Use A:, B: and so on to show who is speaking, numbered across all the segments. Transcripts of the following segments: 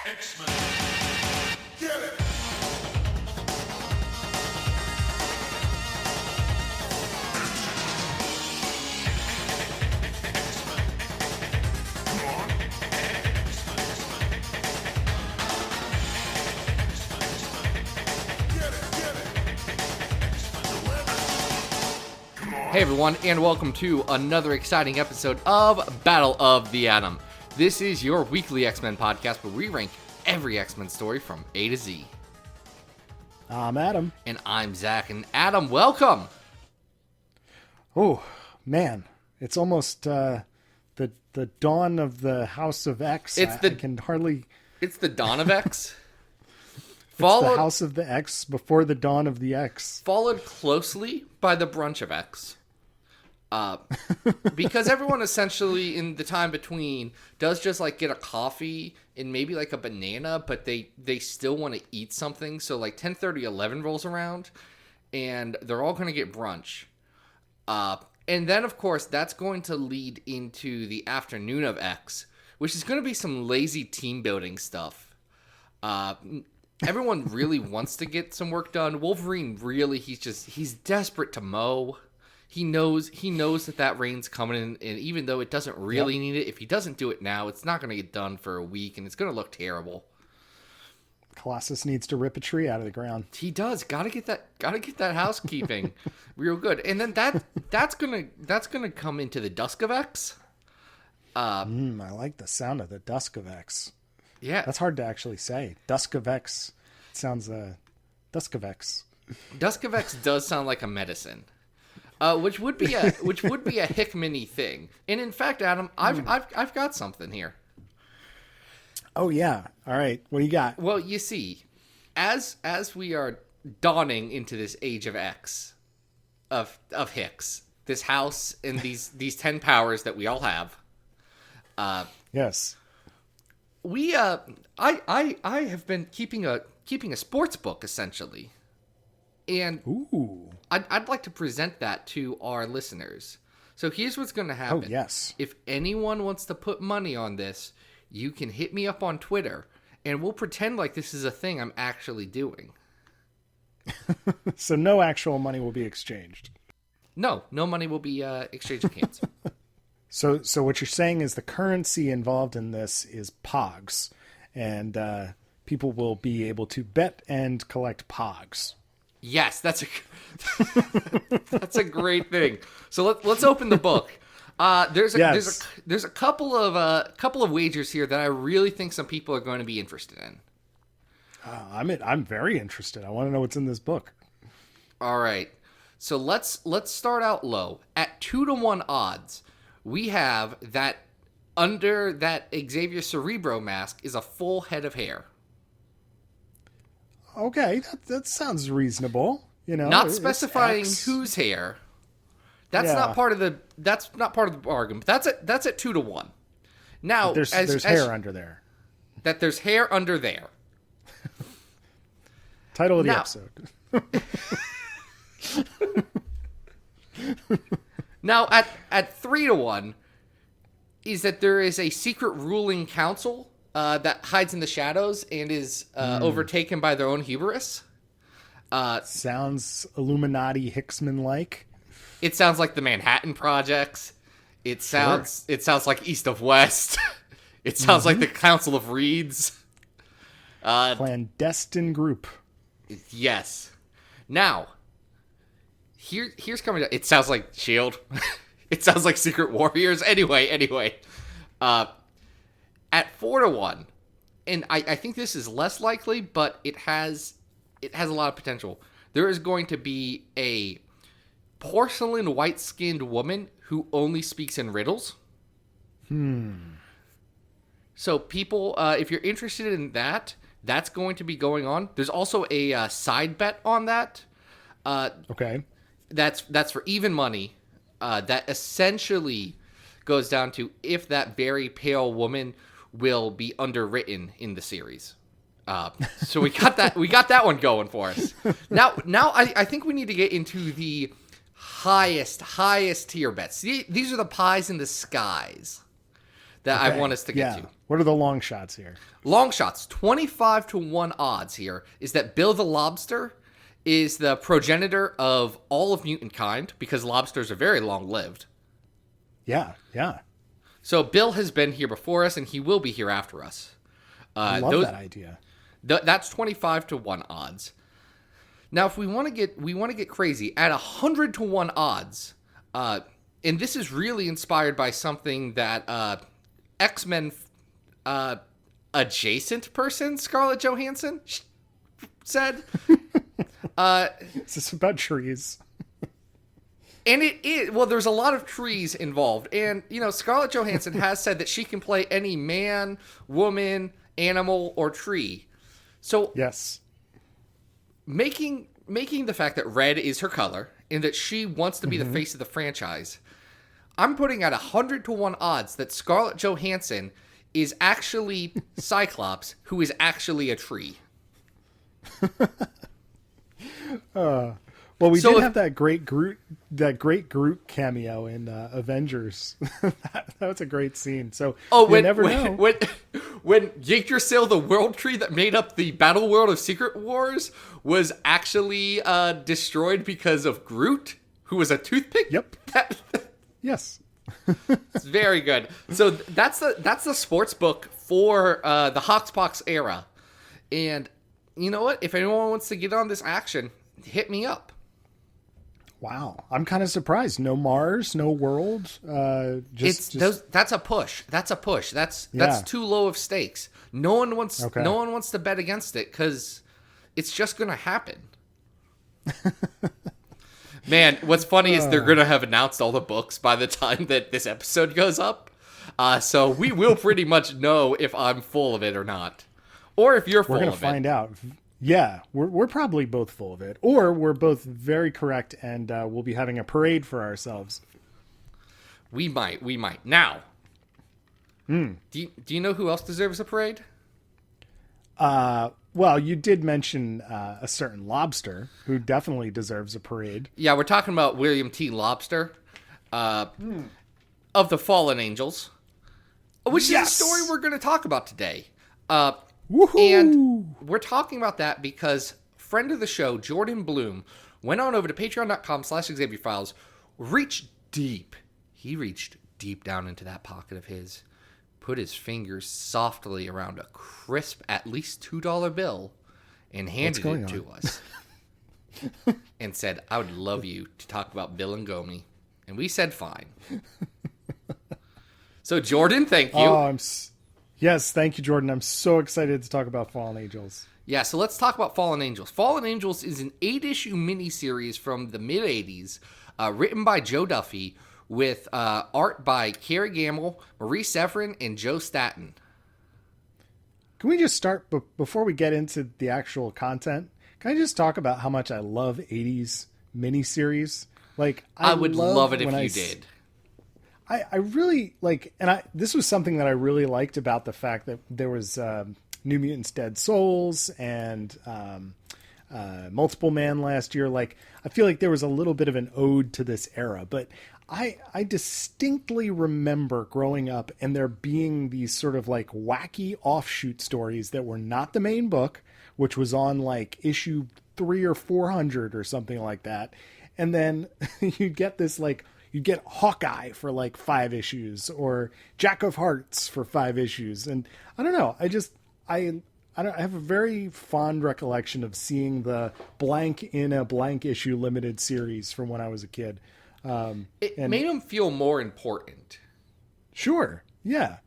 A: X-Men. Get it!
B: Hey everyone, and welcome to another exciting episode of Battle of the Atom. This is your weekly X-Men podcast where we rank every X-Men story from A to Z.
C: I'm Adam.
B: And I'm Zach. And Adam, welcome!
C: Oh, man. It's almost the dawn of the House of X. I can hardly...
B: It's the dawn of X.
C: It's the House of the X before the dawn of the X.
B: Followed closely by the brunch of X. Because everyone essentially in the time between does just like get a coffee and maybe like a banana, but they still want to eat something. So like 10:30, 11 rolls around and they're all going to get brunch. And then of course that's going to lead into the afternoon of X, which is going to be some lazy team building stuff. Everyone really wants to get some work done. Wolverine really, he's desperate to mow. He knows that rain's coming in, and even though it doesn't really need it, if he doesn't do it now, it's not going to get done for a week, and it's going to look terrible.
C: Colossus needs to rip a tree out of the ground.
B: He does. Gotta get that housekeeping real good, and then that's gonna come into the Dusk of X.
C: I like the sound of the Dusk of X.
B: Yeah,
C: that's hard to actually say. Dusk of X. It sounds Dusk of X.
B: Dusk of X does sound like a medicine. Which would be a Hickman-y thing. And in fact, Adam, I've got something here.
C: Oh yeah. All right. What do you got?
B: Well, you see, as we are dawning into this age of X of Hicks, this house and these 10 powers that we all have.
C: Yes.
B: We I have been keeping a sports book essentially. And
C: ooh.
B: I'd like to present that to our listeners. So here's what's going to happen.
C: Oh, yes.
B: If anyone wants to put money on this, you can hit me up on Twitter, and we'll pretend like this is a thing I'm actually doing.
C: So no actual money will be exchanged?
B: No money will be exchanged hands.
C: So what you're saying is the currency involved in this is Pogs, and people will be able to bet and collect Pogs.
B: Yes, that's a great thing. So let's open the book. There's a couple of wagers here that I really think some people are going to be interested in.
C: I'm very interested. I want to know what's in this book.
B: All right. So let's start out low. At 2-1 odds, we have that under that Xavier Cerebro mask is a full head of hair.
C: Okay, that sounds reasonable. You know,
B: not specifying whose hair. That's not part of the bargain. But that's at 2-1. Now
C: but there's hair under there.
B: That there's hair under there.
C: Title of the episode.
B: Now at 3-1 is that there is a secret ruling council that hides in the shadows and is overtaken by their own hubris.
C: Sounds Illuminati Hicksman-like.
B: It sounds like the Manhattan Projects. It sounds like East of West. It sounds like the Council of Reeds.
C: Clandestine group.
B: Yes. Now, here's coming down. It sounds like S.H.I.E.L.D. It sounds like Secret Warriors. Anyway. At 4-1, and I think this is less likely, but it has a lot of potential. There is going to be a porcelain white-skinned woman who only speaks in riddles. So people, if you're interested in that, that's going to be going on. There's also a side bet on that.
C: Okay.
B: That's for even money. That essentially goes down to if that very pale woman will be underwritten in the series. So we got that one going for us. Now I think we need to get into the highest tier bets. These are the pies in the skies. that I
C: Okay.
B: want us to get to.
C: What are the long shots here?
B: Long shots, 25 to 1 odds here is that Bill the Lobster is the progenitor of all of mutant kind, because lobsters are very long-lived.
C: Yeah.
B: So Bill has been here before us, and he will be here after us.
C: I love that idea.
B: That's 25 to 1 odds. Now, if we want to get crazy, at 100 to 1 odds, and this is really inspired by something that X-Men adjacent person, Scarlett Johansson, said.
C: Is this about trees?
B: And it is, well, there's a lot of trees involved. And, Scarlett Johansson has said that she can play any man, woman, animal, or tree. So,
C: Yes.
B: making the fact that red is her color and that she wants to be the face of the franchise, I'm putting at 100 to 1 odds that Scarlett Johansson is actually Cyclops, who is actually a tree.
C: Well, we
B: So
C: did
B: if-
C: have that great Groot cameo in Avengers. that was a great scene. So you never know.
B: When Yggdrasil, the world tree that made up the battle world of Secret Wars, was actually destroyed because of Groot, who was a toothpick.
C: Yep. Yes.
B: It's very good. So that's the sports book for the Hoxpox era. And you know what? If anyone wants to get on this action, hit me up.
C: Wow. I'm kind of surprised. No Mars, no world.
B: That's a push. That's too low of stakes. No one wants to bet against it because it's just gonna happen. Man, what's funny is they're gonna have announced all the books by the time that this episode goes up. So we will pretty much know if I'm full of it or not, or if you're full of it.
C: We're gonna find out. Yeah, we're probably both full of it, or we're both very correct, and we'll be having a parade for ourselves.
B: We might. Now, do you know who else deserves a parade?
C: Well, you did mention a certain lobster who definitely deserves a parade.
B: Yeah, we're talking about William T. Lobster, of the Fallen Angels, which is the story we're going to talk about today.
C: Woohoo!
B: And we're talking about that because friend of the show, Jordan Bloom, went on over to patreon.com/XavierFiles, reached deep. He reached deep down into that pocket of his, put his fingers softly around a crisp, at least $2 bill, and handed it to us. And said, I would love you to talk about Bill and Gomi. And we said, fine. So, Jordan, thank you.
C: Yes, thank you, Jordan. I'm so excited to talk about Fallen Angels.
B: Yeah, so let's talk about Fallen Angels. Fallen Angels is an 8-issue miniseries from the mid-'80s, written by Joe Duffy, with art by Kerry Gamble, Marie Severin, and Joe Staton.
C: Can we just start, before we get into the actual content, can I just talk about how much I love 80s miniseries? Like,
B: I would love it if you did.
C: I really, like, and this was something that I really liked about the fact that there was New Mutants Dead Souls and Multiple Man last year. Like, I feel like there was a little bit of an ode to this era, but I distinctly remember growing up and there being these sort of like wacky offshoot stories that were not the main book, which was on like issue 300 or 400 or something like that. And then you get this like, you get Hawkeye for like 5 issues or Jack of Hearts for 5 issues. And I don't know. I have a very fond recollection of seeing the blank in a blank issue limited series from when I was a kid.
B: It made them feel more important.
C: Sure. Yeah.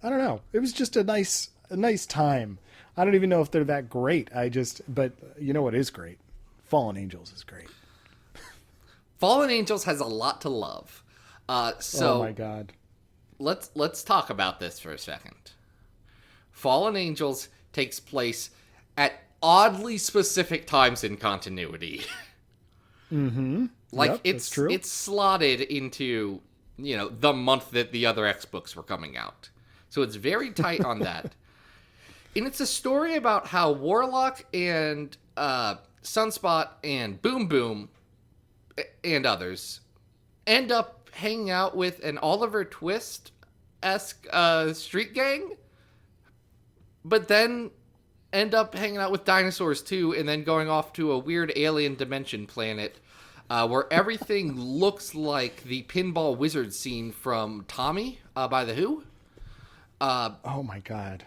C: I don't know. It was just a nice time. I don't even know if they're that great. But you know what is great? Fallen Angels is great.
B: Fallen Angels has a lot to love. So
C: oh my God.
B: Let's talk about this for a second. Fallen Angels takes place at oddly specific times in continuity.
C: Mm-hmm.
B: Like,
C: yep,
B: it's
C: true.
B: It's slotted into, the month that the other X books were coming out. So it's very tight on that. And it's a story about how Warlock and Sunspot and Boom Boom and others end up hanging out with an Oliver Twist esque street gang, but then end up hanging out with dinosaurs too, and then going off to a weird alien dimension planet where everything looks like the pinball wizard scene from Tommy by The Who.
C: Oh my god.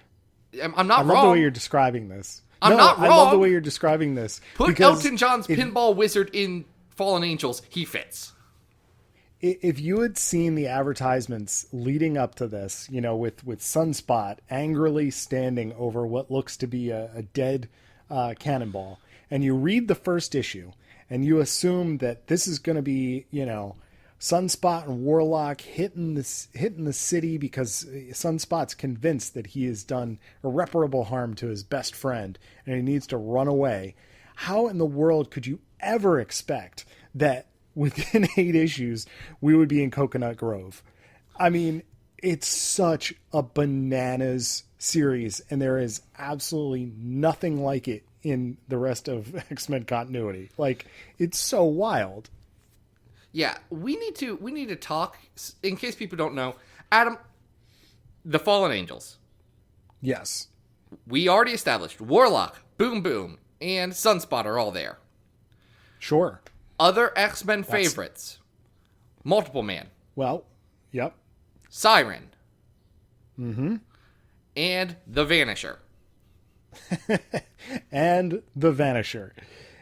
B: I'm not
C: I
B: wrong.
C: love the way you're describing this.
B: I'm not wrong.
C: I love the way you're describing this.
B: Put
C: because
B: Elton John's pinball wizard in Fallen Angels. He fits.
C: If you had seen the advertisements leading up to this, you know, with Sunspot angrily standing over what looks to be a dead cannonball, and you read the first issue, and you assume that this is going to be, you know, Sunspot and Warlock hitting the city because Sunspot's convinced that he has done irreparable harm to his best friend and he needs to run away. How in the world could you ever expect that within 8 issues we would be in Coconut Grove? I mean, it's such a bananas series, and there is absolutely nothing like it in the rest of X-Men continuity. Like, it's so wild.
B: Yeah, we need to talk, in case people don't know. Adam, the Fallen Angels.
C: Yes.
B: We already established Warlock, Boom Boom, and Sunspot are all there.
C: Sure.
B: Other X-Men favorites. Multiple Man.
C: Well, yep.
B: Siren. Mm-hmm. And The Vanisher.
C: And The Vanisher.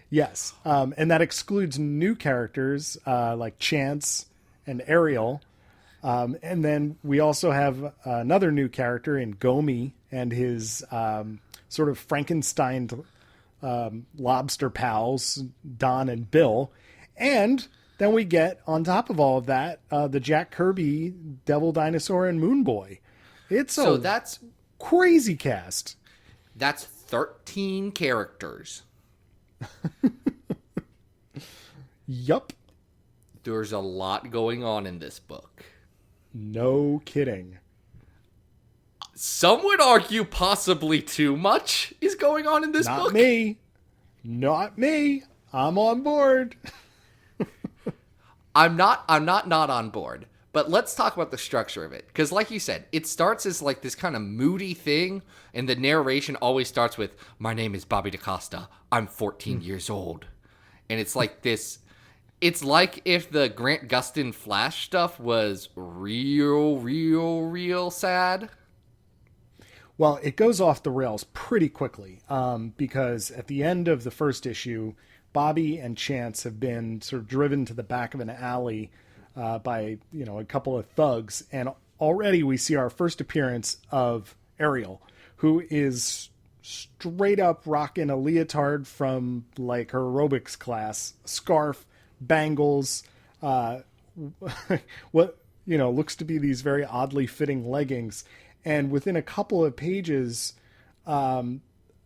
C: Yes. And that excludes new characters like Chance and Ariel. And then we also have another new character in Gomi and his sort of Frankenstein lobster pals, Don and Bill. And then we get, on top of all of that, the Jack Kirby, Devil Dinosaur, and Moon Boy. That's crazy cast.
B: That's 13 characters.
C: Yup.
B: There's a lot going on in this book.
C: No kidding.
B: Some would argue possibly too much is going on in this book.
C: Not me. I'm on board.
B: I'm not on board. But let's talk about the structure of it. Because like you said, it starts as like this kind of moody thing. And the narration always starts with, "My name is Bobby DaCosta. I'm 14 years old." And it's like this. It's like if the Grant Gustin Flash stuff was real sad.
C: Well, it goes off the rails pretty quickly. Because at the end of the first issue, Bobby and Chance have been sort of driven to the back of an alley by, you know, a couple of thugs. And already we see our first appearance of Ariel, who is straight up rocking a leotard from like her aerobics class, scarf, bangles, what, you know, looks to be these very oddly fitting leggings. And within a couple of pages of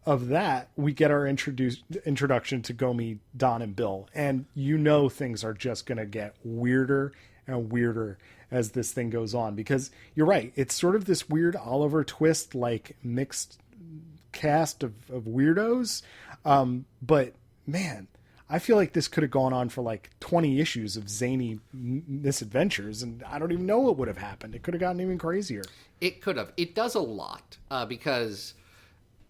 C: that, we get our introduction to Gomi, Don, and Bill. And you know things are just going to get weirder and weirder as this thing goes on. Because you're right, it's sort of this weird Oliver Twist, like, mixed cast of weirdos. But, man, I feel like this could have gone on for, like, 20 issues of zany misadventures, and I don't even know what would have happened. It could have gotten even crazier.
B: It could have. It does a lot, because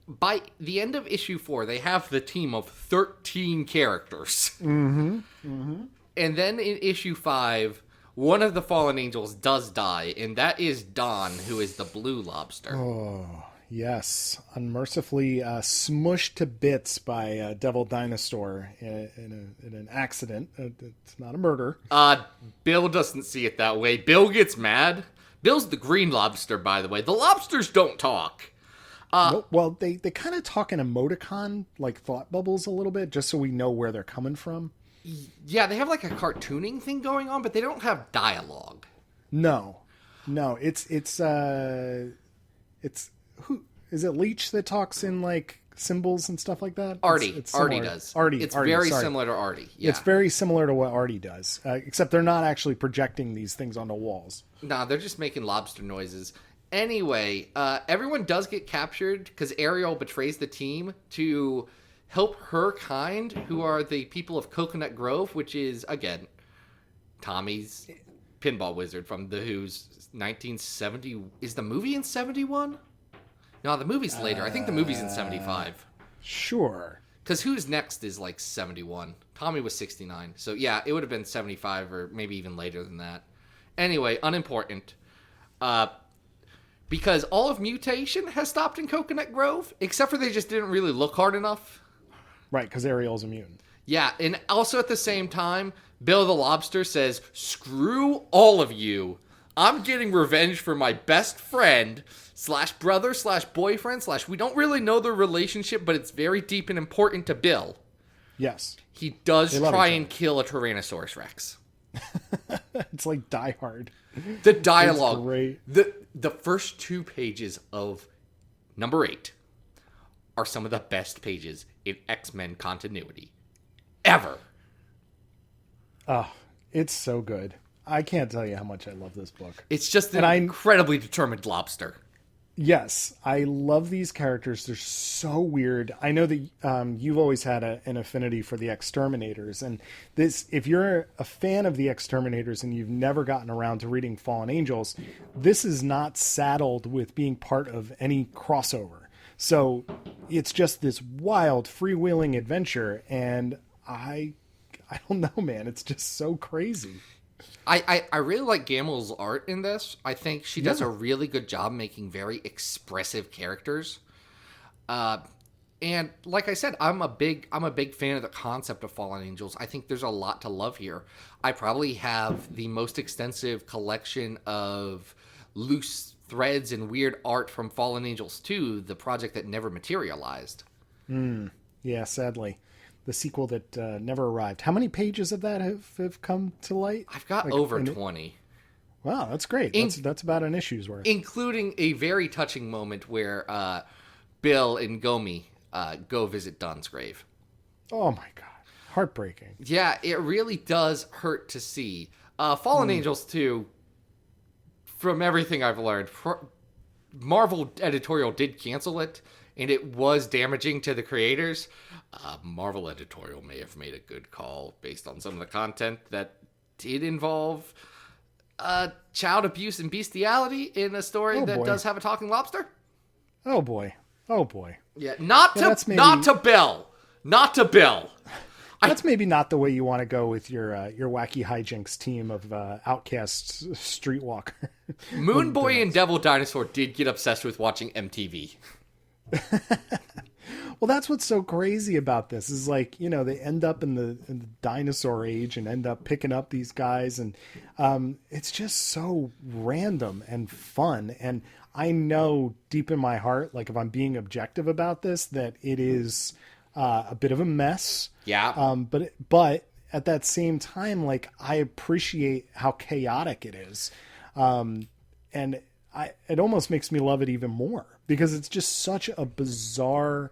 B: by the end of issue 4, they have the team of 13 characters.
C: Mm-hmm. Mm-hmm.
B: And then in issue 5, one of the Fallen Angels does die, and that is Don, who is the Blue Lobster.
C: Oh, yes. Unmercifully smushed to bits by Devil Dinosaur in an accident. It's not a murder.
B: Bill doesn't see it that way. Bill gets mad. Bill's the Green Lobster, by the way. The lobsters don't talk.
C: Well, they kind of talk in emoticon, like thought bubbles a little bit, just so we know where they're coming from.
B: Yeah, they have like a cartooning thing going on, but they don't have dialogue.
C: No, it's who is it? Leech that talks in like symbols and stuff like that.
B: Artie does. It's very similar to Artie. Yeah.
C: It's very similar to what Artie does, except they're not actually projecting these things onto walls.
B: Nah, they're just making lobster noises. Anyway, everyone does get captured because Ariel betrays the team to help her kind, who are the people of Coconut Grove, which is, again, Tommy's pinball wizard from the Who's 1970. Is the movie in 71? No, the movie's later. I think the movie's in 75.
C: Sure.
B: Because Who's Next is like 71. Tommy was 69. So yeah, it would have been 75 or maybe even later than that. Anyway, unimportant. Because all of Mutation has stopped in Coconut Grove, except for they just didn't really look hard enough.
C: Right, because Ariel's a mutant.
B: Yeah, and also at the same time, Bill the Lobster says, screw all of you. I'm getting revenge for my best friend / brother / boyfriend / we don't really know their relationship, but it's very deep and important to Bill.
C: Yes.
B: He does try and kill a Tyrannosaurus Rex.
C: It's like Die Hard.
B: The dialogue.
C: Great.
B: The first 2 pages of number 8 are some of the best pages in X-Men continuity ever.
C: Oh, it's so good. I can't tell you how much I love this book.
B: It's just an incredibly determined lobster.
C: Yes, I love these characters. They're so weird. I know that you've always had an affinity for the Exterminators, and if you're a fan of the Exterminators and you've never gotten around to reading Fallen Angels, this is not saddled with being part of any crossover. So it's just this wild, freewheeling adventure, and I don't know, man. It's just so crazy.
B: I really like Gamel's art in this. I think she does a really good job making very expressive characters. And like I said, I'm a big fan of the concept of Fallen Angels. I think there's a lot to love here. I probably have the most extensive collection of loose threads and weird art from Fallen Angels 2, the project that never materialized.
C: Yeah, sadly. The sequel that never arrived. How many pages of that have come to light?
B: I've got over 20.
C: Wow, that's great. That's about an issue's worth.
B: Including a very touching moment where Bill and Gomi go visit Dunn's grave.
C: Oh my god. Heartbreaking.
B: Yeah, it really does hurt to see. Fallen Angels 2, from everything I've learned, Marvel editorial did cancel it, and it was damaging to the creators. Marvel editorial may have made a good call based on some of the content that did involve child abuse and bestiality in a story does have a talking lobster.
C: Oh boy. Oh boy.
B: Yeah, not to Bill. Not to Bill.
C: That's maybe not the way you want to go with your wacky hijinks team of outcast streetwalker.
B: Moon Boy and Devil Dinosaur did get obsessed with watching MTV.
C: Well, that's what's so crazy about this is like, they end up in the dinosaur age and end up picking up these guys. And it's just so random and fun. And I know deep in my heart, like if I'm being objective about this, that it is a bit of a mess.
B: Yeah.
C: But at that same time, like I appreciate how chaotic it is. And it almost makes me love it even more because it's just such a bizarre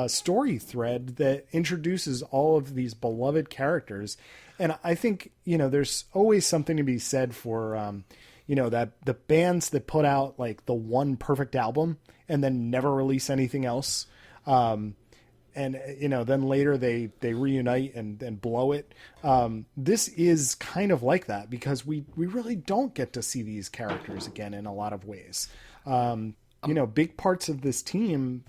C: story thread that introduces all of these beloved characters. And I think, there's always something to be said for, that the bands that put out like the one perfect album and then never release anything else. And, then later they reunite and blow it. This is kind of like that because we really don't get to see these characters again in a lot of ways. Big parts of this team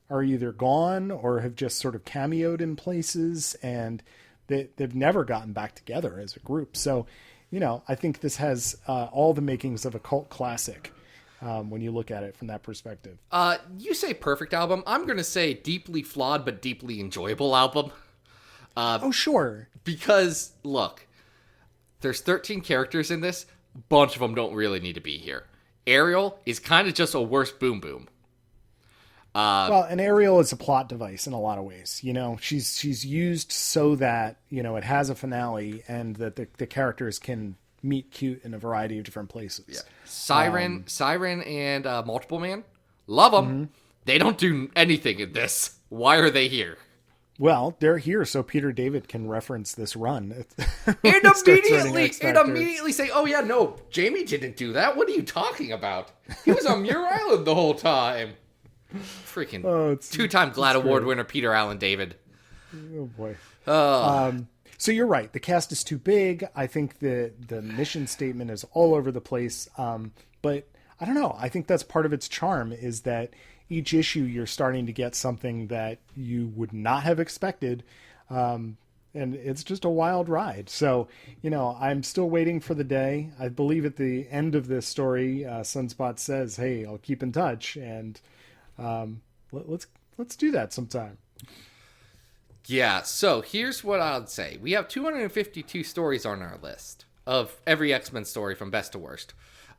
C: are either gone or have just sort of cameoed in places and they've never gotten back together as a group. So, I think this has all the makings of a cult classic when you look at it from that perspective.
B: You say perfect album. I'm going to say deeply flawed but deeply enjoyable album.
C: Oh, sure.
B: Because, look, there's 13 characters in this. A bunch of them don't really need to be here. Ariel is kind of just a worse Boom Boom.
C: Well, and Ariel is a plot device in a lot of ways. She's used so that, it has a finale and that the characters can meet cute in a variety of different places.
B: Yeah. Siren and Multiple Man, love them. Mm-hmm. They don't do anything in this. Why are they here?
C: Well, they're here so Peter David can reference this run.
B: And immediately say, oh yeah, no, Jamie didn't do that. What are you talking about? He was on Muir Island the whole time. Freaking 2-time GLAAD Award winner Peter Allen David.
C: Oh boy. So you're right. The cast is too big. I think the mission statement is all over the place. But I don't know. I think that's part of its charm is that each issue you're starting to get something that you would not have expected. And it's just a wild ride. So, I'm still waiting for the day. I believe at the end of this story, Sunspot says, "Hey, I'll keep in touch." And let's do that sometime.
B: Yeah, so here's what I'd say. We have 252 stories on our list of every X-Men story from best to worst.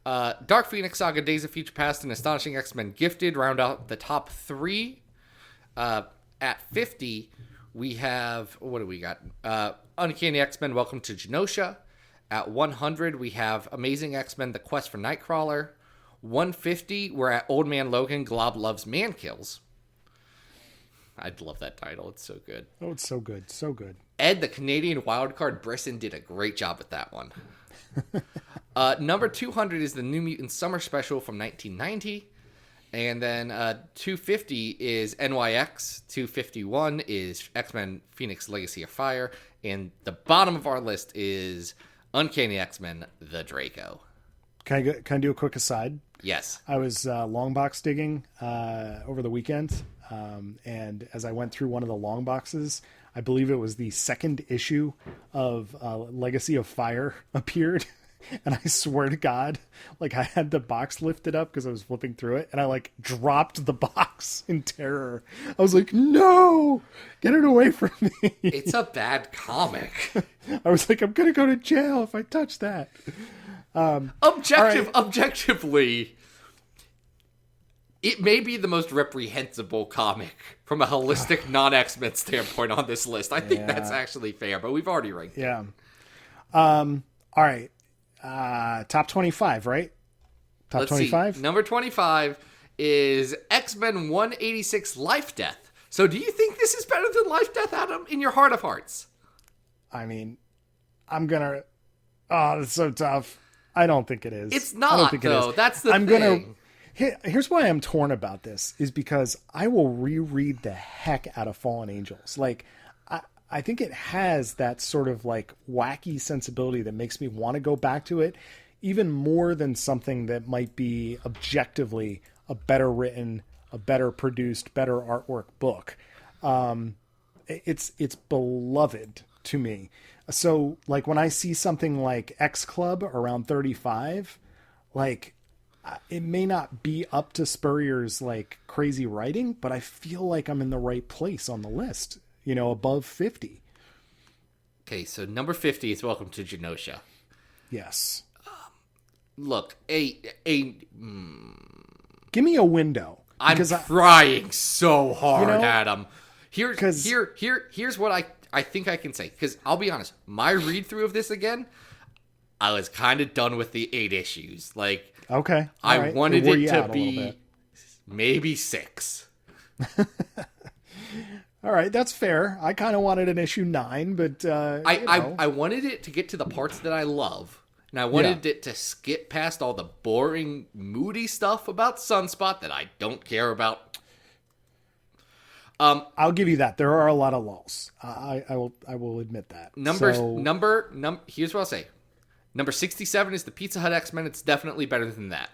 B: Dark Phoenix Saga, Days of Future Past, and Astonishing X-Men Gifted round out the top 3. At 50, we have... What do we got? Uncanny X-Men, Welcome to Genosha. At 100, we have Amazing X-Men, The Quest for Nightcrawler. 150, we're at Old Man Logan, Glob Loves Man Kills. I'd love that title. It's so good.
C: Oh, it's so good. So good.
B: Ed, the Canadian wildcard Brisson, did a great job with that one. Number 200 is the New Mutant Summer Special from 1990. And then 250 is NYX. 251 is X-Men Phoenix Legacy of Fire. And the bottom of our list is Uncanny X-Men, The Draco.
C: Can I do a quick aside?
B: Yes.
C: I was long box digging over the weekend. And as I went through one of the long boxes, I believe it was the second issue of Legacy of Fire appeared. And I swear to God, like I had the box lifted up because I was flipping through it and I like dropped the box in terror. I was like, no, get it away from me.
B: It's a bad comic.
C: I was like, I'm going to go to jail if I touch that.
B: Objectively, it may be the most reprehensible comic from a holistic non-X-Men standpoint on this list. I think that's actually fair, but we've already ranked it.
C: Yeah. All right. Top 25, right? Top 25?
B: Number 25 is X-Men 186 Life Death. So do you think this is better than Life Death, Adam, in your heart of hearts?
C: I mean, I'm going to... Oh, it's so tough. I don't think it is.
B: It's not, though. That's the thing.
C: Here's why I'm torn about this, is because I will reread the heck out of Fallen Angels. Like, I think it has that sort of like wacky sensibility that makes me want to go back to it even more than something that might be objectively a better written, a better produced, better artwork book. It's beloved to me. So like when I see something like X Club around 35, like it may not be up to Spurrier's like crazy writing, but I feel like I'm in the right place on the list. Above 50.
B: Okay, so number 50 is Welcome to Genosha.
C: Yes.
B: Look,
C: give me a window.
B: I'm trying so hard, Adam. Here's what I think I can say. Because I'll be honest, my read through of this again, I was kind of done with the 8 issues. Like,
C: okay,
B: I wanted it to be maybe 6.
C: All right, that's fair. I kind of wanted an issue 9, but
B: I wanted it to get to the parts that I love, and I wanted it to skip past all the boring, moody stuff about Sunspot that I don't care about.
C: I'll give you that. There are a lot of lulls. I will admit that.
B: Here's what I'll say. Number 67 is the Pizza Hut X-Men. It's definitely better than that.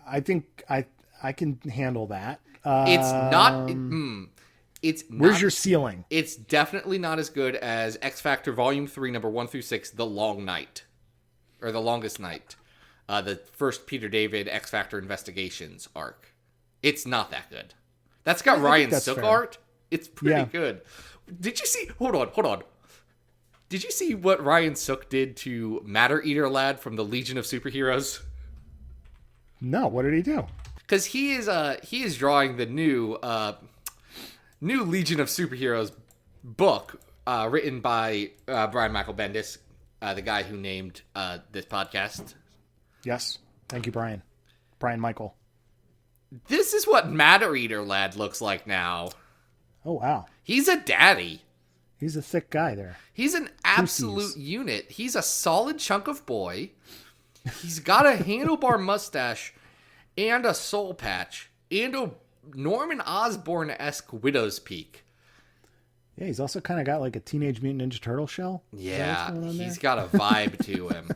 C: I think I can handle that.
B: It's not. It's not,
C: where's your ceiling?
B: It's definitely not as good as X Factor Volume 3, number 1 through 6, The Long Night, or The Longest Night, the first Peter David X Factor Investigations arc. It's not that good. That's got Ryan Sook art. It's pretty good. Did you see? Hold on. Did you see what Ryan Sook did to Matter Eater Lad from the Legion of Superheroes?
C: No, what did he do?
B: Because he is drawing the new Legion of Superheroes book written by Brian Michael Bendis, the guy who named this podcast.
C: Yes, thank you, Brian. Brian Michael.
B: This is what Matter Eater Lad looks like now.
C: Oh wow,
B: he's a daddy.
C: He's a thick guy there.
B: He's an absolute unit. He's a solid chunk of boy. He's got a handlebar mustache. And a soul patch, and a Norman Osborn-esque widow's peak.
C: Yeah, he's also kind of got like a Teenage Mutant Ninja Turtle shell.
B: Yeah, he's got a vibe to him.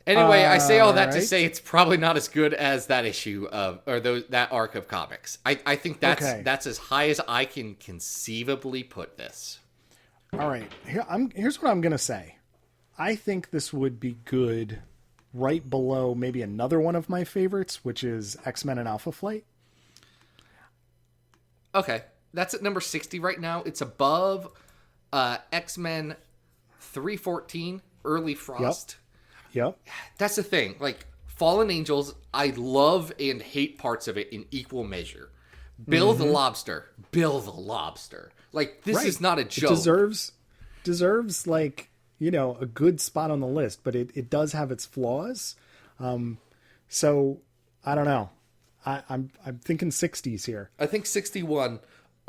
B: Anyway, I say all that to say it's probably not as good as that issue that arc of comics. I think that's as high as I can conceivably put this.
C: All right, here's what I'm gonna say. I think this would be good right below maybe another one of my favorites, which is X-Men and Alpha Flight.
B: Okay, that's at number 60 right now. It's above X-Men 314, Early Frost.
C: Yep.
B: That's the thing. Like, Fallen Angels, I love and hate parts of it in equal measure. Bill the Lobster. Like, this is not a joke.
C: It deserves like, a good spot on the list, but it does have its flaws. So I don't know. I'm thinking 60s here.
B: I think 61,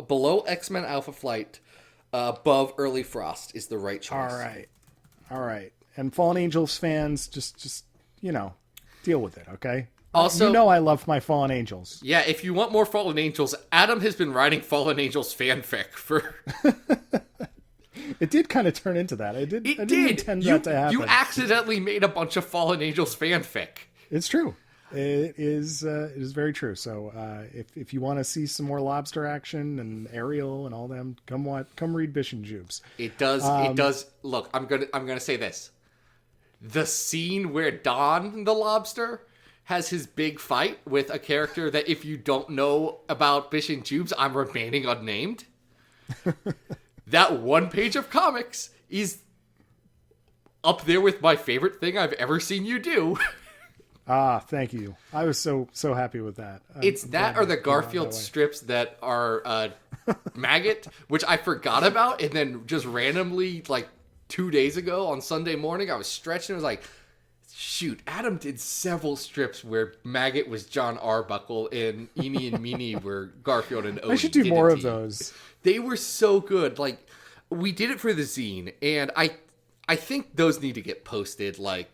B: below X-Men Alpha Flight, above Early Frost is the right choice.
C: All right. And Fallen Angels fans, just deal with it, okay?
B: Also,
C: I love my Fallen Angels.
B: Yeah, if you want more Fallen Angels, Adam has been writing Fallen Angels fanfic for...
C: It did kind of turn into that. I didn't intend that to happen.
B: You accidentally made a bunch of Fallen Angels fanfic.
C: It's true. It is very true. So if you want to see some more lobster action and Ariel and all them, come read Bish and Jubes.
B: It does. Look, I'm gonna say this. The scene where Don the Lobster has his big fight with a character that, if you don't know about Bish and Jubes, I'm remaining unnamed. That one page of comics is up there with my favorite thing I've ever seen you do.
C: Thank you. I was so happy with that.
B: It's that or the Garfield strips that are Maggot, which I forgot about, and then just randomly, like 2 days ago on Sunday morning, I was stretching and was like, shoot, Adam did several strips where Maggot was John Arbuckle and Eenie and Meenie were Garfield and Odie.
C: I should do more of those.
B: They were so good. Like, we did it for the zine, and I think those need to get posted, like,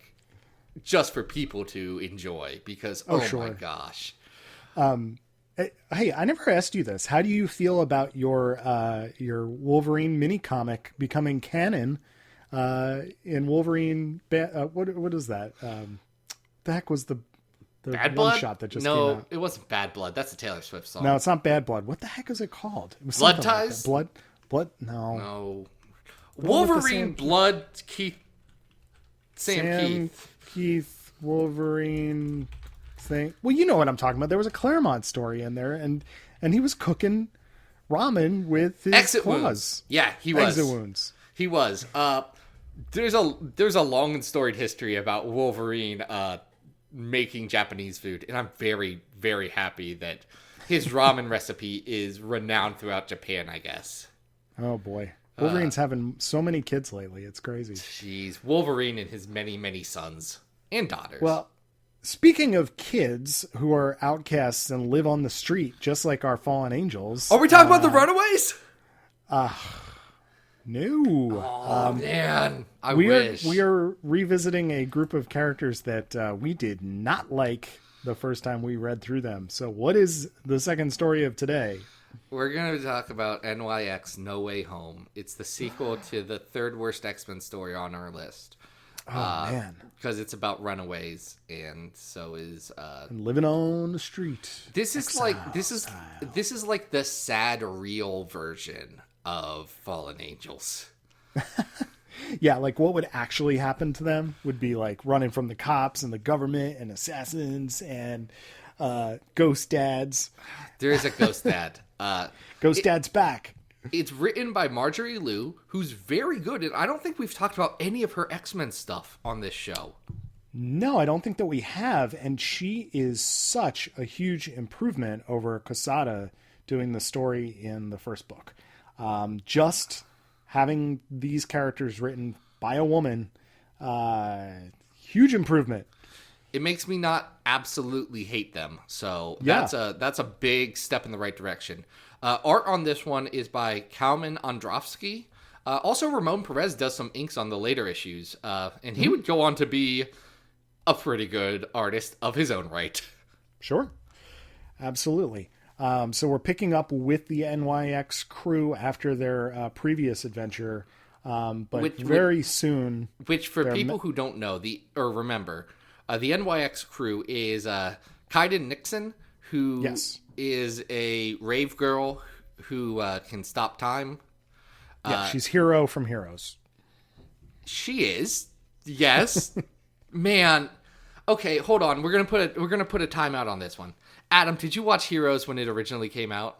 B: just for people to enjoy, because my gosh. Hey,
C: I never asked you this. How do you feel about your Wolverine mini comic becoming canon in Wolverine? What is that? The heck was the
B: Bad
C: one
B: Blood?
C: shot that just
B: came
C: out?
B: It wasn't Bad Blood. That's a Taylor Swift song.
C: No, it's not Bad Blood. What the heck is it called? It was
B: Blood Ties?
C: Like Blood? No.
B: Wolverine, Blood, Sam
C: Keith, Wolverine thing. Well, you know what I'm talking about. There was a Claremont story in there, and he was cooking ramen with his
B: exit
C: claws.
B: wounds. Yeah, he was.
C: Exit wounds.
B: He was. There's a long and storied history about Wolverine making Japanese food, and I'm very, very happy that his ramen recipe is renowned throughout Japan, I guess.
C: Oh boy. Wolverine's having so many kids lately. It's crazy.
B: Jeez. Wolverine and his many, many sons and daughters.
C: Well, speaking of kids who are outcasts and live on the street, just like our fallen angels.
B: Are we talking about the Runaways?
C: No.
B: Oh, man. I wish.
C: We are revisiting a group of characters that we did not like the first time we read through them. So what is the second story of today?
B: We're going to talk about NYX No Way Home. It's the sequel to the third worst X-Men story on our list.
C: Oh, man.
B: Because it's about runaways, and so is...
C: and living on the street.
B: This is like the sad, real version of Fallen Angels.
C: Yeah, like what would actually happen to them would be like running from the cops and the government and assassins and ghost dads.
B: There is a ghost dad.
C: Ghost Dad's back.
B: It's written by Marjorie Liu, who's very good, and I don't think we've talked about any of her X-Men stuff on this show.
C: No, I don't think that we have, and she is such a huge improvement over Quesada doing the story in the first book. Just having these characters written by a woman, huge improvement.
B: It makes me not absolutely hate them, so
C: yeah.
B: that's a big step in the right direction. Art on this one is by Kalman Androvsky. Also, Ramon Perez does some inks on the later issues, and he would go on to be a pretty good artist of his own right.
C: Sure. Absolutely. So we're picking up with the NYX crew after their previous adventure, but very soon.
B: Which, for people who don't know remember, the NYX crew is Kaiden Nixon, who is a rave girl who can stop time.
C: Yeah, she's Hero from Heroes.
B: She is, yes, man. Okay, hold on. We're gonna put a timeout on this one. Adam, did you watch Heroes when it originally came out?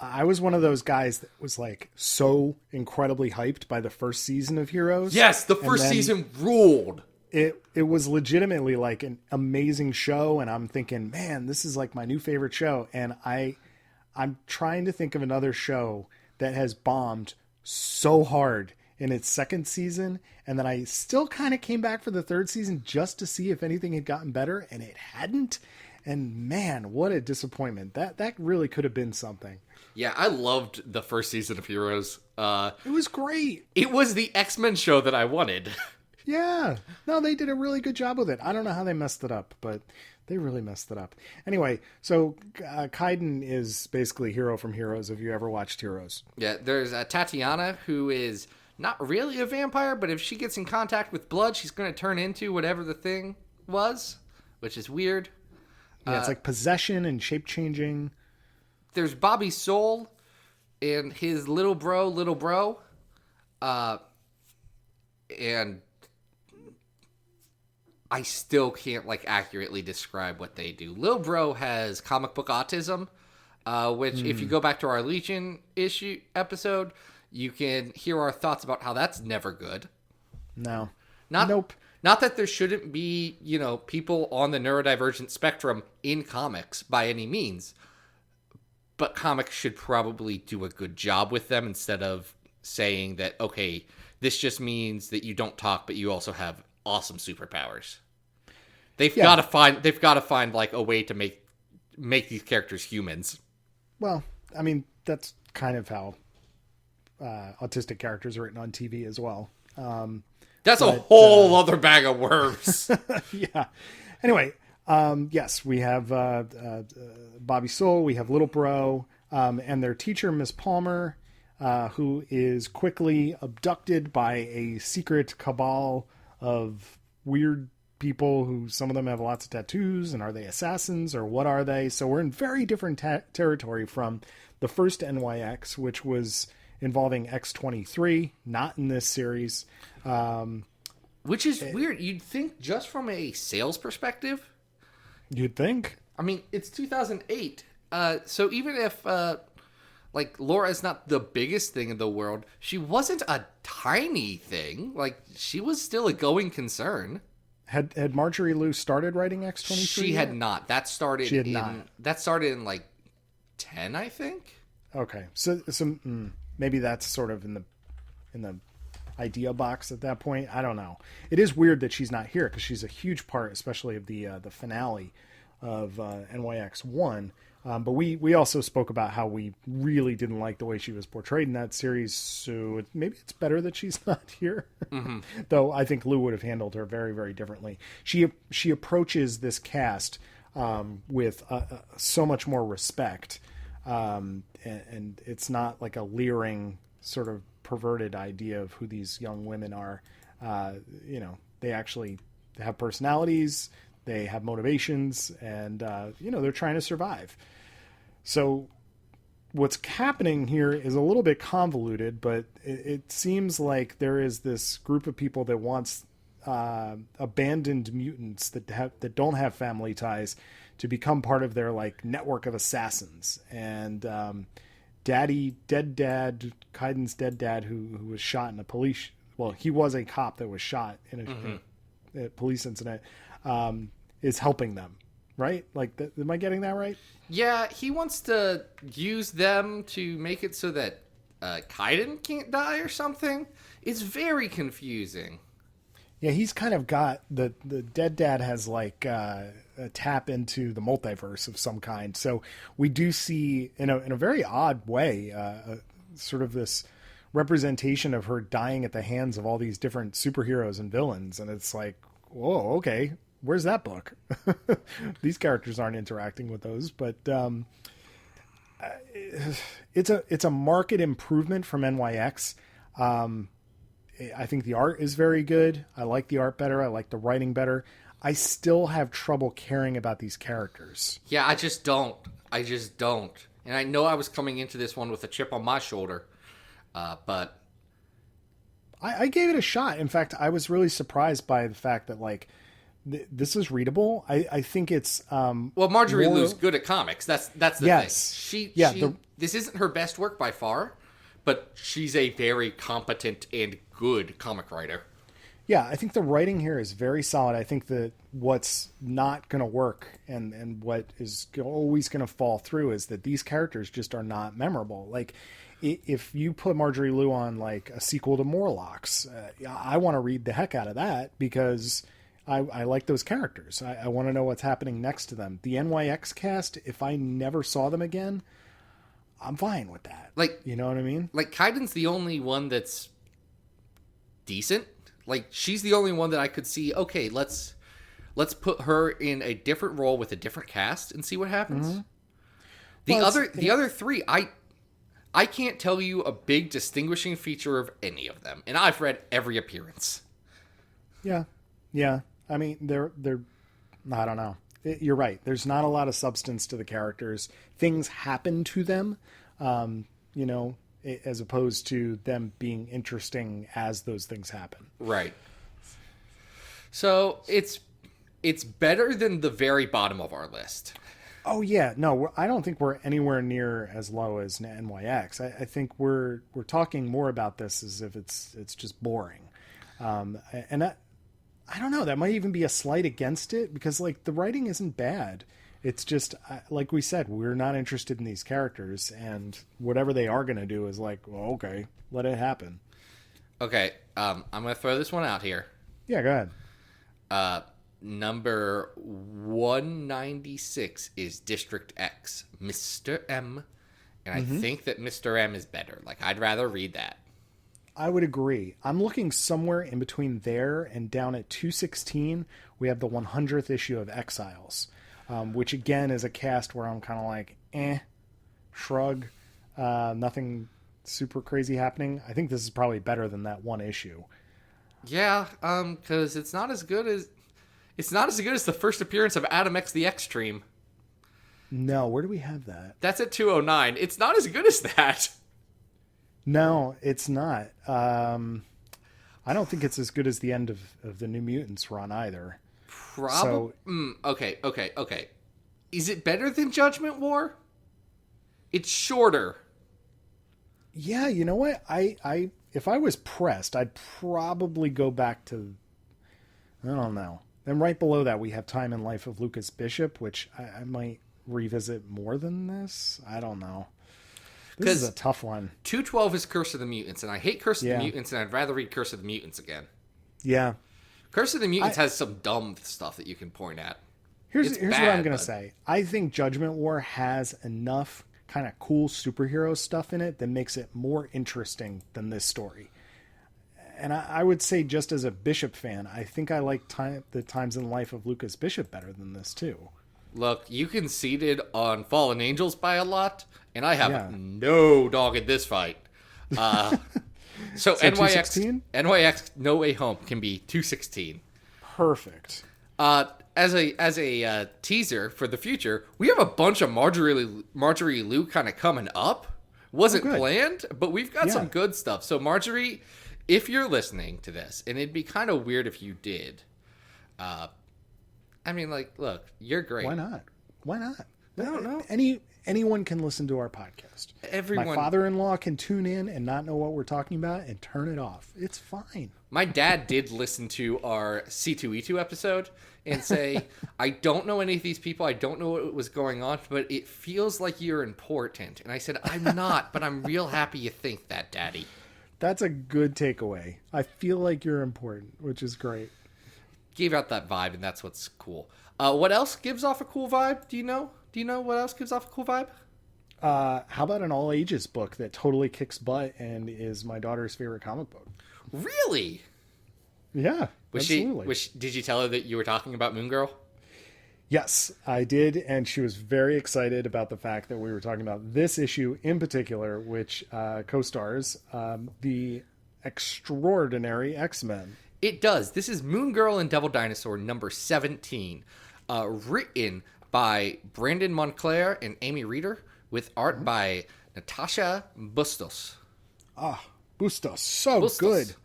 C: I was one of those guys that was like so incredibly hyped by the first season of Heroes.
B: Yes, the first season ruled.
C: It was legitimately like an amazing show, and I'm thinking, man, this is like my new favorite show. And I'm trying to think of another show that has bombed so hard in its second season, and then I still kind of came back for the third season just to see if anything had gotten better, and it hadn't. And man, what a disappointment. That really could have been something.
B: Yeah, I loved the first season of Heroes.
C: It was great.
B: It was the X-Men show that I wanted.
C: Yeah. No, they did a really good job with it. I don't know how they messed it up, but they really messed it up. Anyway, so Kaiden is basically Hero from Heroes, if you ever watched Heroes.
B: Yeah, there's Tatiana, who is not really a vampire, but if she gets in contact with blood, she's going to turn into whatever the thing was, which is weird.
C: Yeah, it's like possession and shape-changing.
B: There's Bobby Soul and his little bro. And I still can't accurately describe what they do. Lil Bro has comic book autism, which if you go back to our Legion issue episode, you can hear our thoughts about how that's never good.
C: No.
B: Nope. Not that there shouldn't be, people on the neurodivergent spectrum in comics by any means, but comics should probably do a good job with them instead of saying that, okay, this just means that you don't talk, but you also have awesome superpowers. They've got to find like a way to make these characters humans.
C: Well, I mean, that's kind of how autistic characters are written on TV as well.
B: That's a whole other bag of worms.
C: Yeah. Anyway, yes, we have Bobby Soul, we have Little Bro, and their teacher, Miss Palmer, who is quickly abducted by a secret cabal of weird people who, some of them have lots of tattoos, and are they assassins or what are they? So we're in very different territory from the first NYX, which was involving X-23, not in this series.
B: Which is weird. You'd think just from a sales perspective.
C: You'd think.
B: I mean, it's 2008. So even if, Laura's not the biggest thing in the world, she wasn't a tiny thing. She was still a going concern.
C: Had Marjorie Liu started writing X-23?
B: She had not. That started in 10, I think.
C: Okay. So maybe that's sort of in the idea box at that point. I don't know. It is weird that she's not here because she's a huge part, especially of the finale of NYX 1. But we also spoke about how we really didn't like the way she was portrayed in that series. So maybe it's better that she's not here. Mm-hmm. Though I think Lou would have handled her very, very differently. She approaches this cast with so much more respect. And it's not like a leering sort of perverted idea of who these young women are. They actually have personalities, they have motivations, and they're trying to survive. So what's happening here is a little bit convoluted, but it seems like there is this group of people that wants abandoned mutants that don't have family ties to become part of their network of assassins. And dead dad, Kaiden's dead dad, who was shot in he was a cop that was shot in a police incident, is helping them, right? Am I getting that right?
B: Yeah, he wants to use them to make it so that Kaiden can't die or something. It's very confusing.
C: Yeah, he's kind of got the dead dad has a tap into the multiverse of some kind. So we do see in a very odd way, sort of this representation of her dying at the hands of all these different superheroes and villains. And it's like, whoa, okay, where's that book? These characters aren't interacting with those, but it's a market improvement from NYX. I think the art is very good. I like the art better. I like the writing better. I still have trouble caring about these characters.
B: Yeah, I just don't. And I know I was coming into this one with a chip on my shoulder, but
C: I gave it a shot. In fact, I was really surprised by the fact that this is readable. I think it's
B: well, Marjorie Liu's good at comics. That's the thing. This isn't her best work by far, but she's a very competent and good comic writer.
C: Yeah, I think the writing here is very solid. I think that what's not going to work and what is always going to fall through is that these characters just are not memorable. Like, if you put Marjorie Liu on like a sequel to Morlocks, I want to read the heck out of that because I like those characters. I want to know what's happening next to them. The NYX cast, if I never saw them again, I'm fine with that.
B: Like,
C: you know what I mean?
B: Like, Kaiden's the only one that's decent. Like, she's the only one that I could see, okay, let's put her in a different role with a different cast and see what happens. Mm-hmm. The other three, I can't tell you a big distinguishing feature of any of them. And I've read every appearance.
C: Yeah. Yeah. I mean, they're I don't know. You're right. There's not a lot of substance to the characters. Things happen to them, as opposed to them being interesting as those things happen.
B: Right. So it's better than the very bottom of our list.
C: Oh yeah, no, I don't think we're anywhere near as low as NYX. I think we're talking more about this as if it's just boring, and I don't know. That might even be a slight against it because like the writing isn't bad. It's just like we said, we're not interested in these characters, and whatever they are going to do is like, well, okay, let it happen.
B: Okay, I'm going to throw this one out here.
C: Yeah, go ahead.
B: Number 196 is District X, Mr. M. And I think that Mr. M is better. Like, I'd rather read that.
C: I would agree. I'm looking somewhere in between there and down at 216, we have the 100th issue of Exiles, which again is a cast where I'm kind of like, shrug. Nothing super crazy happening. I think this is probably better than that one issue.
B: Yeah, because it's not as good as the first appearance of Adam X the Extreme.
C: No, where do we have that?
B: That's at 209. It's not as good as that.
C: No, it's not. I don't think it's as good as the end of the New Mutants run either.
B: Probably. So, okay. Is it better than Judgment War? It's shorter.
C: Yeah, you know what? I if I was pressed, I'd probably go back to, I don't know. Then right below that, we have Time and Life of Lucas Bishop, which I might revisit more than this. I don't know. This is a tough one.
B: 212 is Curse of the Mutants, and I hate Curse of the Mutants, and I'd rather read Curse of the Mutants again.
C: Yeah.
B: Curse of the Mutants has some dumb stuff that you can point at.
C: Here's what I'm going to say. I think Judgment War has enough kind of cool superhero stuff in it that makes it more interesting than this story. And I would say, just as a Bishop fan, I think I like the Times in Life of Lucas Bishop better than this too.
B: Look, you conceded on Fallen Angels by a lot, and I have no dog in this fight. So NYX No Way Home can be 216.
C: Perfect.
B: As a teaser for the future, we have a bunch of Marjorie Liu kind of coming up. Wasn't planned, but we've got some good stuff. So Marjorie, if you're listening to this, and it'd be kind of weird if you did, I mean, like, look, you're great.
C: Why not?
B: I don't know.
C: Anyone can listen to our podcast.
B: Everyone.
C: My father-in-law can tune in and not know what we're talking about and turn it off. It's fine.
B: My dad did listen to our C2E2 episode and say, I don't know any of these people. I don't know what was going on, but it feels like you're important. And I said, I'm not, but I'm real happy you think that, Daddy.
C: That's a good takeaway. I feel like you're important, which is great.
B: Gave out that vibe, and that's what's cool. What else gives off a cool vibe? Do you know? Do you know what else gives off a cool vibe?
C: How about an all ages book that totally kicks butt and is my daughter's favorite comic book?
B: Really?
C: Yeah, absolutely.
B: Did you tell her that you were talking about Moon Girl?
C: Yes, I did, and she was very excited about the fact that we were talking about this issue in particular, which co-stars the extraordinary X-Men.
B: It does. This is Moon Girl and Devil Dinosaur number 17, written by Brandon Montclair and Amy Reeder, with art by Natasha Bustos.
C: Bustos, so
B: Bustos.
C: good.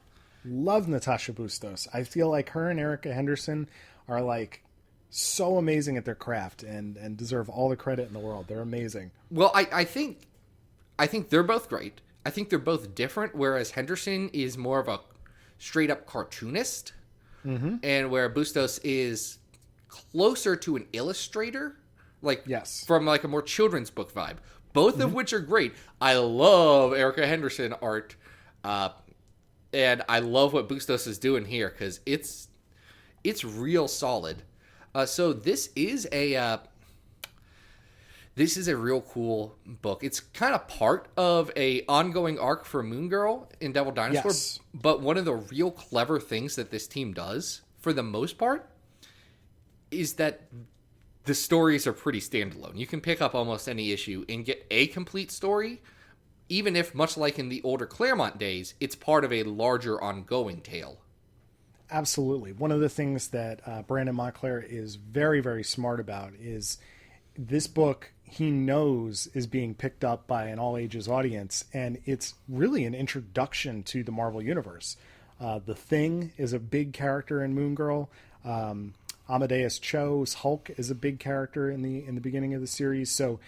C: Love Natasha Bustos. I feel like her and Erica Henderson are like so amazing at their craft and deserve all the credit in the world. They're amazing.
B: Well, I think they're both great. I think they're both different, whereas Henderson is more of a straight-up cartoonist, and where Bustos is closer to an illustrator, from like a more children's book vibe. Both of which are great. I love Erica Henderson art, and I love what Bustos is doing here, because it's real solid. So this is a real cool book. It's kind of part of a ongoing arc for Moon Girl in Devil Dinosaur.
C: Yes.
B: But one of the real clever things that this team does, for the most part, is that the stories are pretty standalone. You can pick up almost any issue and get a complete story, even if, much like in the older Claremont days, it's part of a larger ongoing tale.
C: Absolutely. One of the things that Brandon Montclair is very, very smart about is this book he knows is being picked up by an all-ages audience, and it's really an introduction to the Marvel Universe. The Thing is a big character in Moon Girl. Amadeus Cho's Hulk is a big character in the beginning of the series. So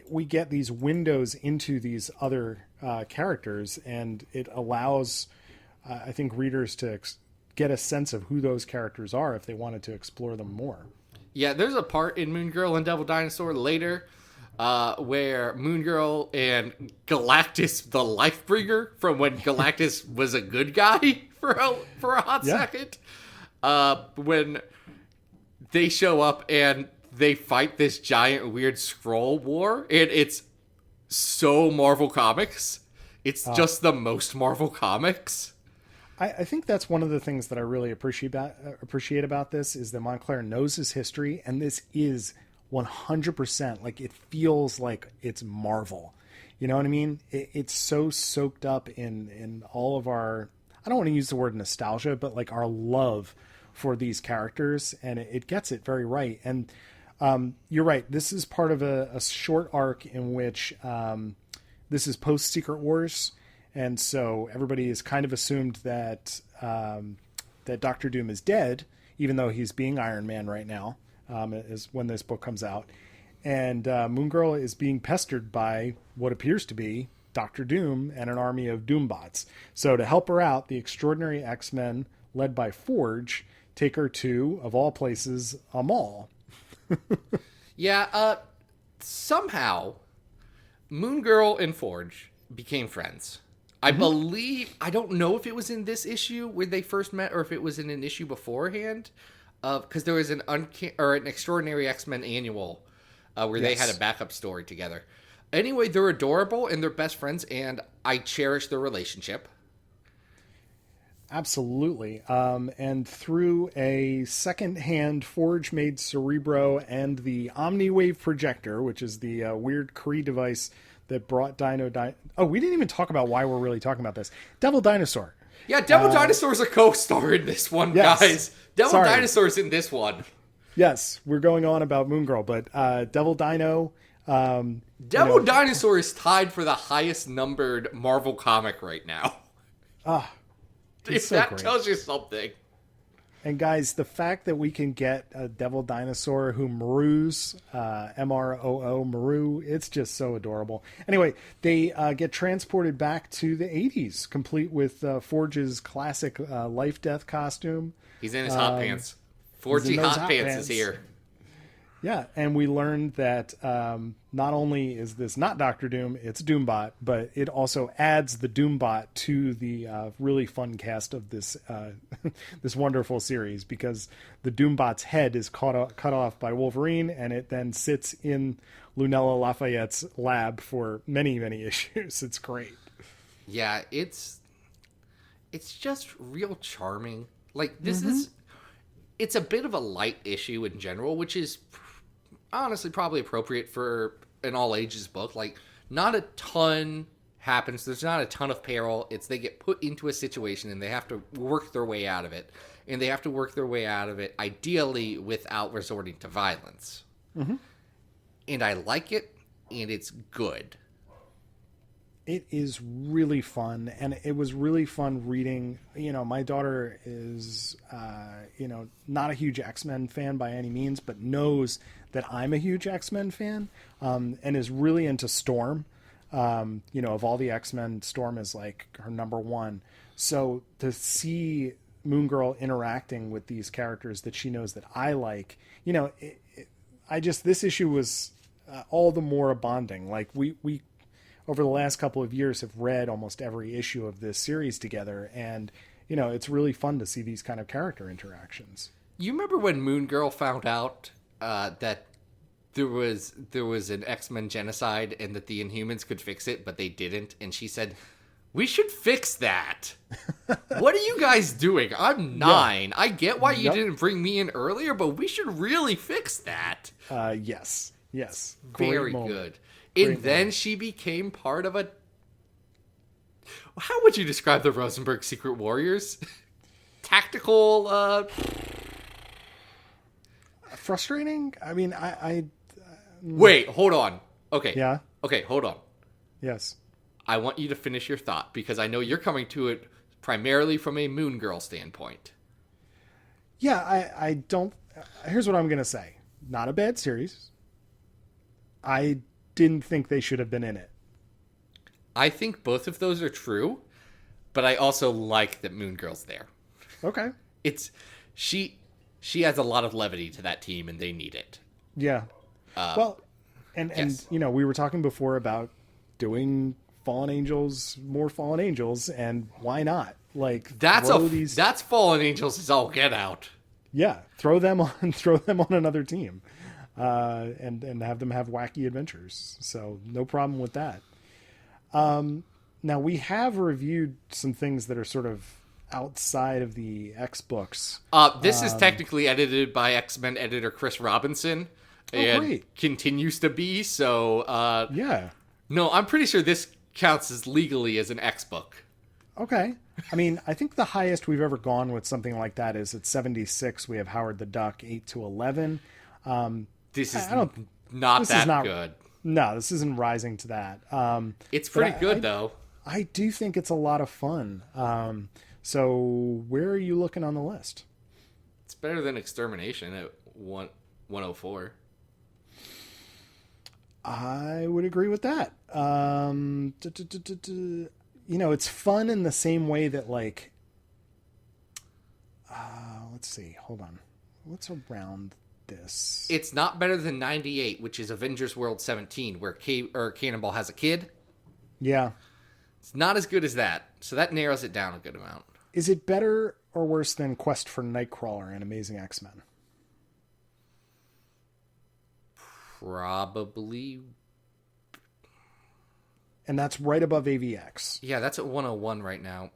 C: we get these windows into these other characters, and it allows, I think, readers to get a sense of who those characters are if they wanted to explore them more.
B: Yeah, there's a part in Moon Girl and Devil Dinosaur later where Moon Girl and Galactus, the Lifebringer, from when Galactus was a good guy for a hot second, when they show up and they fight this giant weird Skrull war, and it's so Marvel Comics. It's just the most Marvel Comics.
C: I think that's one of the things that I really appreciate about this is that Montclair knows his history, and this is 100% like it feels like it's Marvel. You know what I mean? It's so soaked up in all of our, I don't want to use the word nostalgia, but like our love for these characters, and it gets it very right. And you're right. This is part of a short arc in which this is post Secret Wars. And so everybody has kind of assumed that that Doctor Doom is dead, even though he's being Iron Man right now, is when this book comes out. And Moon Girl is being pestered by what appears to be Doctor Doom and an army of Doombots. So to help her out, the extraordinary X-Men, led by Forge, take her to, of all places, a mall.
B: Somehow, Moon Girl and Forge became friends. I believe, I don't know if it was in this issue where they first met or if it was in an issue beforehand, because there was an Extraordinary X-Men annual where they had a backup story together. Anyway, they're adorable and they're best friends, and I cherish their relationship.
C: Absolutely. And through a second-hand Forge-made Cerebro and the Omni-Wave Projector, which is the weird Kree device that brought Oh, we didn't even talk about why we're really talking about this. Devil Dinosaur.
B: Yeah, Devil Dinosaur's a co-star in this one, guys. Devil Dinosaur's in this one.
C: Yes, we're going on about Moon Girl, but Devil Dino...
B: Dinosaur is tied for the highest numbered Marvel comic right now. If
C: so
B: that
C: great.
B: tells you something.
C: And guys, the fact that we can get a Devil Dinosaur who Maroo's, M-R-O-O, Maroo, it's just so adorable. Anyway, they get transported back to the 80s, complete with Forge's classic Life Death costume.
B: He's in his hot pants. Forgy hot pants is here.
C: Yeah, and we learned that not only is this not Doctor Doom, it's Doombot, but it also adds the Doombot to the really fun cast of this this wonderful series, because the Doombot's head is cut off by Wolverine, and it then sits in Lunella Lafayette's lab for many, many issues. It's great.
B: Yeah, it's just real charming. Like, this is... it's a bit of a light issue in general, which is honestly probably appropriate for an all ages book. Like, not a ton happens. There's not a ton of peril. It's they get put into a situation and they have to work their way out of it. And they have to work their way out of it, ideally without resorting to violence. Mm-hmm. And I like it, and it's good.
C: It is really fun, and it was really fun reading. You know, my daughter is, not a huge X-Men fan by any means, but knows that I'm a huge X-Men fan, and is really into Storm. Of all the X-Men, Storm is like her number one. So to see Moon Girl interacting with these characters that she knows that I like, this issue was all the more bonding. Like we over the last couple of years have read almost every issue of this series together, and it's really fun to see these kind of character interactions.
B: You remember when Moon Girl found out that there was an X-Men genocide and that the Inhumans could fix it, but they didn't, and she said, "We should fix that." What are you guys doing? I'm 9. Yeah. I get why you didn't bring me in earlier, but we should really fix that.
C: Yes.
B: Very good. And then she became part of a... How would you describe the Rosenberg Secret Warriors? Tactical,
C: Frustrating? I mean,
B: Wait, hold on. Okay.
C: Yeah?
B: Okay, hold on.
C: Yes.
B: I want you to finish your thought, because I know you're coming to it primarily from a Moon Girl standpoint.
C: Yeah, I don't... Here's what I'm going to say. Not a bad series. I didn't think they should have been in it.
B: I think both of those are true, but I also like that Moon Girl's there.
C: Okay.
B: She has a lot of levity to that team, and they need it.
C: Yeah.
B: Yes.
C: We were talking before about doing more Fallen Angels, and why not? Like,
B: that's Fallen Angels is all get out.
C: Yeah, throw them on another team, and have them have wacky adventures. So no problem with that. Now we have reviewed some things that are sort of outside of the X books.
B: This is technically edited by X-Men editor Chris Robinson, and great. Continues to be. So
C: yeah.
B: No, I'm pretty sure this counts as legally as an X book.
C: Okay. I mean, I think the highest we've ever gone with something like that is at 76. We have Howard the Duck 8-11.
B: This is not good.
C: No, this isn't rising to that.
B: It's pretty good though.
C: I do think it's a lot of fun. So where are you looking on the list?
B: It's better than Extermination at 104.
C: I would agree with that. It's fun in the same way that, like, let's see, hold on. What's around this?
B: It's not better than 98, which is Avengers World 17, where Cannonball has a kid.
C: Yeah.
B: It's not as good as that, so that narrows it down a good amount.
C: Is it better or worse than Quest for Nightcrawler and Amazing X-Men?
B: Probably.
C: And that's right above AVX.
B: Yeah, that's at 101 right now.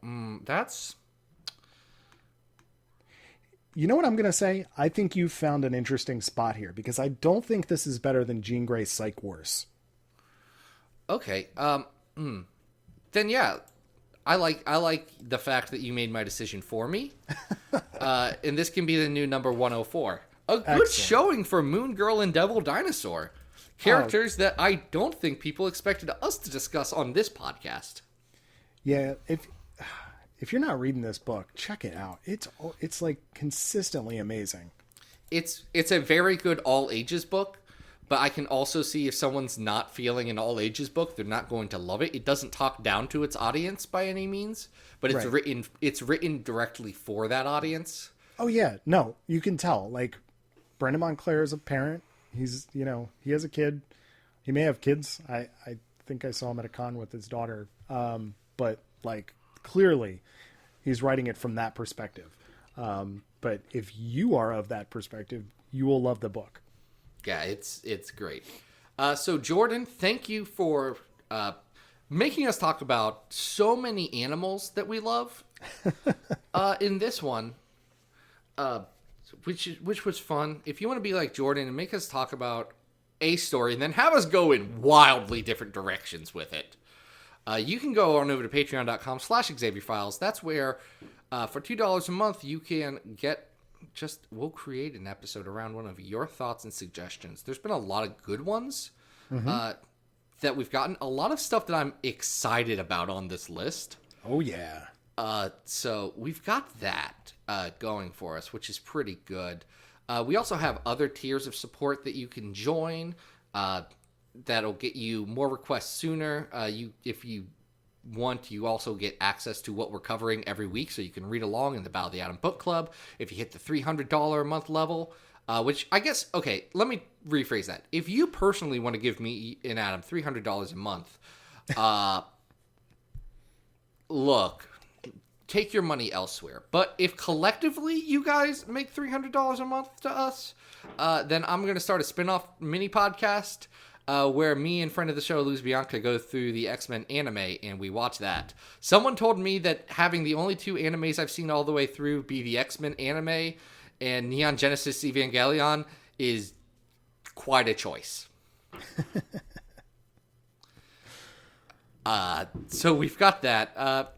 B: That's...
C: You know what I'm going to say? I think you found an interesting spot here, because I don't think this is better than Jean Grey's Psych Wars.
B: Okay. Then yeah, I like the fact that you made my decision for me. And this can be the new number 104. A good
C: Excellent. Showing
B: for Moon Girl and Devil Dinosaur. Characters that I don't think people expected us to discuss on this podcast.
C: Yeah, if you're not reading this book, check it out. It's like consistently amazing.
B: It's a very good all ages book, but I can also see if someone's not feeling an all ages book, they're not going to love it. It doesn't talk down to its audience by any means, but it's written directly for that audience.
C: Oh yeah, no, you can tell. Like, Brendan Montclair is a parent. He's, he has a kid. He may have kids. I think I saw him at a con with his daughter. But like, clearly he's writing it from that perspective. But if you are of that perspective, you will love the book.
B: Yeah, it's great. So Jordan, thank you for making us talk about so many animals that we love in this one. which was fun. If you want to be like Jordan and make us talk about a story and then have us go in wildly different directions with it, you can go on over to patreon.com/XavierFiles. That's where for $2 a month you can get we'll create an episode around one of your thoughts and suggestions. There's been a lot of good ones that we've gotten. A lot of stuff that I'm excited about on this list.
C: Oh, yeah.
B: So we've got that going for us, which is pretty good. We also have other tiers of support that you can join that'll get you more requests sooner. If you want, you also get access to what we're covering every week, so you can read along in the Battle of the Atom Book Club. If you hit the $300 a month level, which I guess, okay, let me rephrase that. If you personally want to give me and Adam $300 a month, look, take your money elsewhere. But if collectively you guys make $300 a month to us, then I'm going to start a spin-off mini podcast where me and friend of the show, Luz Bianca, go through the X-Men anime, and we watch that. Someone told me that having the only two animes I've seen all the way through be the X-Men anime and Neon Genesis Evangelion is quite a choice. So we've got that.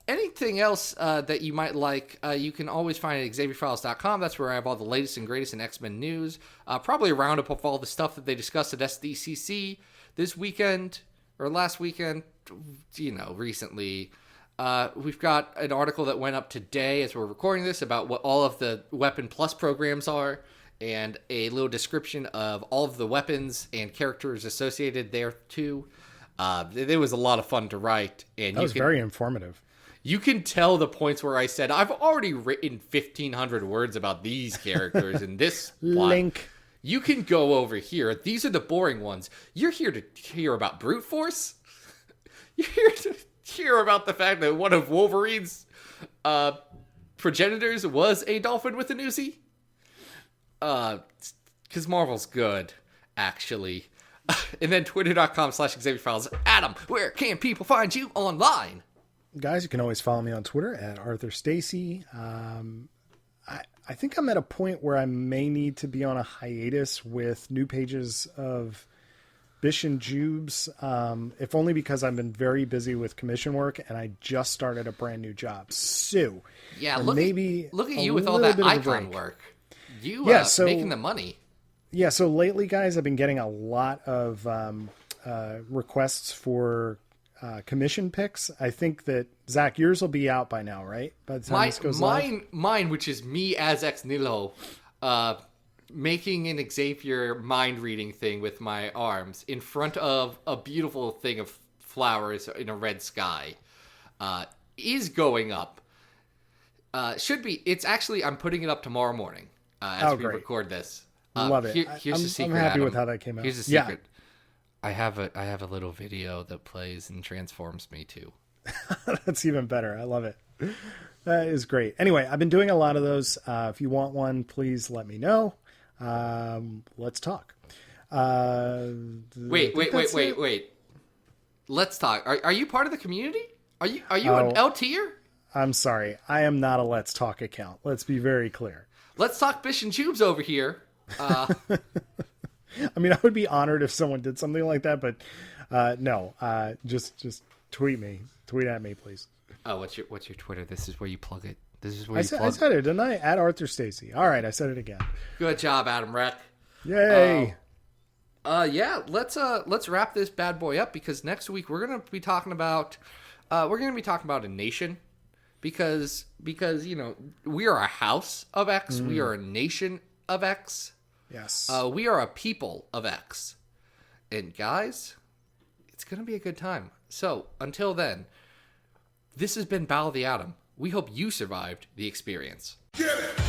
B: Anything else that you might like, you can always find it at XavierFiles.com. That's where I have all the latest and greatest in X-Men news. Probably a roundup of all the stuff that they discussed at SDCC this weekend, or last weekend, recently. We've got an article that went up today as we're recording this about what all of the Weapon Plus programs are, and a little description of all of the weapons and characters associated there, too. It was a lot of fun to write. And
C: that was very informative.
B: You can tell the points where I said, I've already written 1,500 words about these characters in this plot.
C: Link.
B: You can go over here. These are the boring ones. You're here to hear about brute force? You're here to hear about the fact that one of Wolverine's progenitors was a dolphin with an Uzi? Because Marvel's good, actually. And then twitter.com/XavierFiles. Adam, where can people find you online?
C: Guys, you can always follow me on Twitter at Arthur Stacy. I think I'm at a point where I may need to be on a hiatus with new pages of Bish and Jubes, if only because I've been very busy with commission work and I just started a brand new job. So,
B: yeah, look at you with all that icon work. You making the money.
C: Yeah, so lately, guys, I've been getting a lot of requests for commission picks. I think that Zach, yours will be out by now, right? By the time this goes live?
B: Mine, which is me as Ex Nihilo, making an Xavier mind reading thing with my arms in front of a beautiful thing of flowers in a red sky, is going up. Should be. It's actually, I'm putting it up tomorrow morning as we record this.
C: Love it.
B: Here's the secret.
C: I'm happy
B: Adam.
C: with how that came out.
B: Here's the secret. Yeah. I have a little video that plays and transforms me too.
C: That's even better. I love it. That is great. Anyway, I've been doing a lot of those. If you want one, please let me know. Let's talk.
B: Wait. Let's talk. Are you part of the community? Are you an L tier?
C: I'm sorry. I am not a Let's Talk account. Let's be very clear.
B: Let's Talk Bish and Tubes over here.
C: I mean, I would be honored if someone did something like that, but no. Just tweet me. Tweet at me, please.
B: Oh, what's your Twitter? This is where you plug it.
C: I said it, didn't I? At Arthur Stacy. All right, I said it again.
B: Good job, Adam Reck.
C: Yay.
B: Yeah. Let's wrap this bad boy up, because next week we're gonna be talking about a nation, because we are a house of X. We are a nation of X.
C: Yes.
B: We are a people of X. And guys, it's going to be a good time. So, until then, this has been Battle of the Atom. We hope you survived the experience.
A: Get it!